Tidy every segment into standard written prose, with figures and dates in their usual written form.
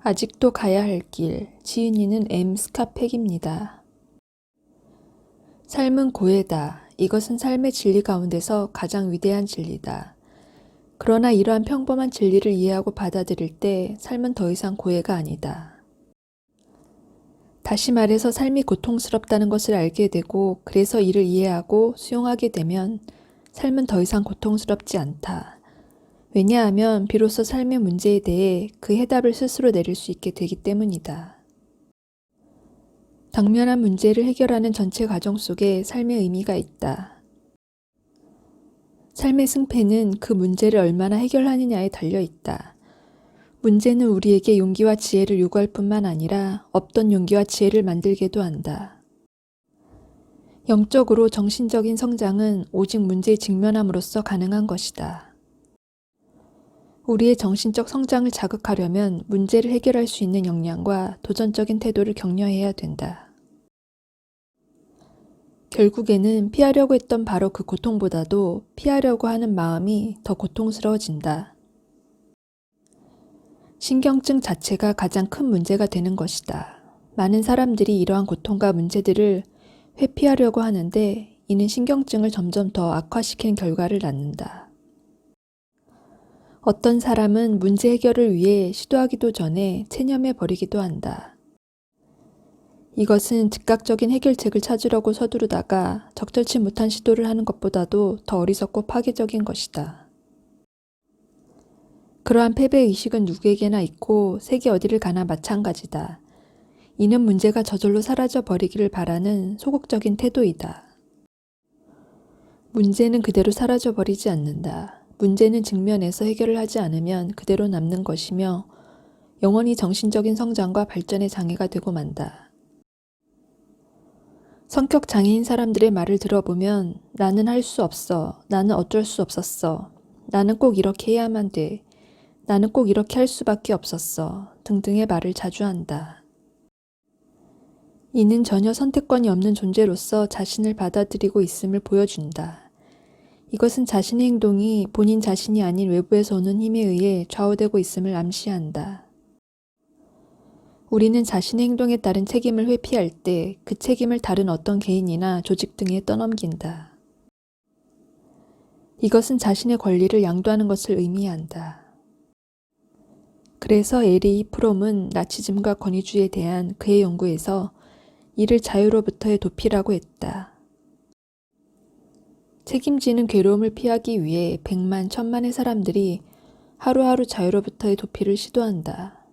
아직도 가야 할 길, 지은이는 M. 스카팩입니다. 삶은 고해다. 이것은 삶의 진리 가운데서 가장 위대한 진리다. 그러나 이러한 평범한 진리를 이해하고 받아들일 때 삶은 더 이상 고해가 아니다. 다시 말해서 삶이 고통스럽다는 것을 알게 되고 그래서 이를 이해하고 수용하게 되면 삶은 더 이상 고통스럽지 않다. 왜냐하면 비로소 삶의 문제에 대해 그 해답을 스스로 내릴 수 있게 되기 때문이다. 당면한 문제를 해결하는 전체 과정 속에 삶의 의미가 있다. 삶의 승패는 그 문제를 얼마나 해결하느냐에 달려 있다. 문제는 우리에게 용기와 지혜를 요구할 뿐만 아니라 없던 용기와 지혜를 만들게도 한다. 영적으로 정신적인 성장은 오직 문제에 직면함으로써 가능한 것이다. 우리의 정신적 성장을 자극하려면 문제를 해결할 수 있는 역량과 도전적인 태도를 격려해야 된다. 결국에는 피하려고 했던 바로 그 고통보다도 피하려고 하는 마음이 더 고통스러워진다. 신경증 자체가 가장 큰 문제가 되는 것이다. 많은 사람들이 이러한 고통과 문제들을 회피하려고 하는데 이는 신경증을 점점 더 악화시키는 결과를 낳는다. 어떤 사람은 문제 해결을 위해 시도하기도 전에 체념해 버리기도 한다. 이것은 즉각적인 해결책을 찾으려고 서두르다가 적절치 못한 시도를 하는 것보다도 더 어리석고 파괴적인 것이다. 그러한 패배의식은 누구에게나 있고 세계 어디를 가나 마찬가지다. 이는 문제가 저절로 사라져 버리기를 바라는 소극적인 태도이다. 문제는 그대로 사라져 버리지 않는다. 문제는 직면해서 해결을 하지 않으면 그대로 남는 것이며 영원히 정신적인 성장과 발전의 장애가 되고 만다. 성격 장애인 사람들의 말을 들어보면 나는 할 수 없어, 나는 어쩔 수 없었어, 나는 꼭 이렇게 해야만 돼, 나는 꼭 이렇게 할 수밖에 없었어 등등의 말을 자주 한다. 이는 전혀 선택권이 없는 존재로서 자신을 받아들이고 있음을 보여준다. 이것은 자신의 행동이 본인 자신이 아닌 외부에서 오는 힘에 의해 좌우되고 있음을 암시한다. 우리는 자신의 행동에 따른 책임을 회피할 때 그 책임을 다른 어떤 개인이나 조직 등에 떠넘긴다. 이것은 자신의 권리를 양도하는 것을 의미한다. 그래서 에리 프롬은 나치즘과 권위주의에 대한 그의 연구에서 이를 자유로부터의 도피라고 했다. 책임지는 괴로움을 피하기 위해 100만, 1000만의 사람들이 하루하루 자유로부터의 도피를 시도한다.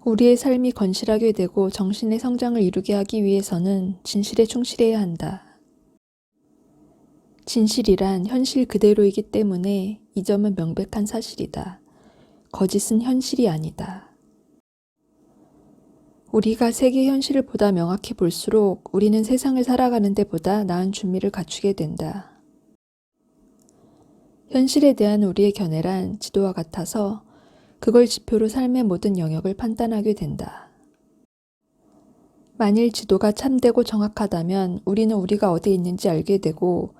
우리의 삶이 건실하게 되고 정신의 성장을 이루게 하기 위해서는 진실에 충실해야 한다. 진실이란 현실 그대로이기 때문에 이 점은 명백한 사실이다. 거짓은 현실이 아니다. 우리가 세계 현실을 보다 명확히 볼수록 우리는 세상을 살아가는 데보다 나은 준비를 갖추게 된다. 현실에 대한 우리의 견해란 지도와 같아서 그걸 지표로 삶의 모든 영역을 판단하게 된다. 만일 지도가 참되고 정확하다면 우리는 우리가 어디에 있는지 알게 되고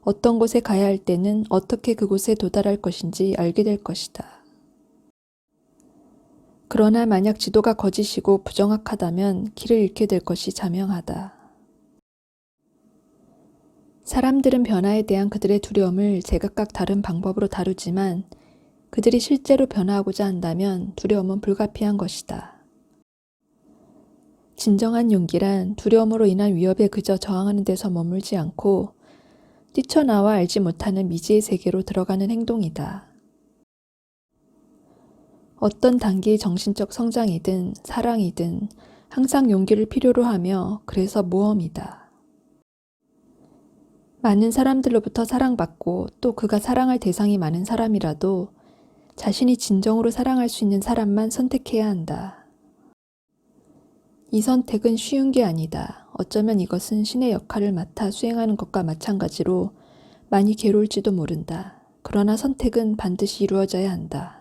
어떤 곳에 가야 할 때는 어떻게 그곳에 도달할 것인지 알게 될 것이다. 그러나 만약 지도가 거짓이고 부정확하다면 길을 잃게 될 것이 자명하다. 사람들은 변화에 대한 그들의 두려움을 제각각 다른 방법으로 다루지만 그들이 실제로 변화하고자 한다면 두려움은 불가피한 것이다. 진정한 용기란 두려움으로 인한 위협에 그저 저항하는 데서 머물지 않고 뛰쳐나와 알지 못하는 미지의 세계로 들어가는 행동이다. 어떤 단계의 정신적 성장이든 사랑이든 항상 용기를 필요로 하며 그래서 모험이다. 많은 사람들로부터 사랑받고 또 그가 사랑할 대상이 많은 사람이라도 자신이 진정으로 사랑할 수 있는 사람만 선택해야 한다. 이 선택은 쉬운 게 아니다. 어쩌면 이것은 신의 역할을 맡아 수행하는 것과 마찬가지로 많이 괴로울지도 모른다. 그러나 선택은 반드시 이루어져야 한다.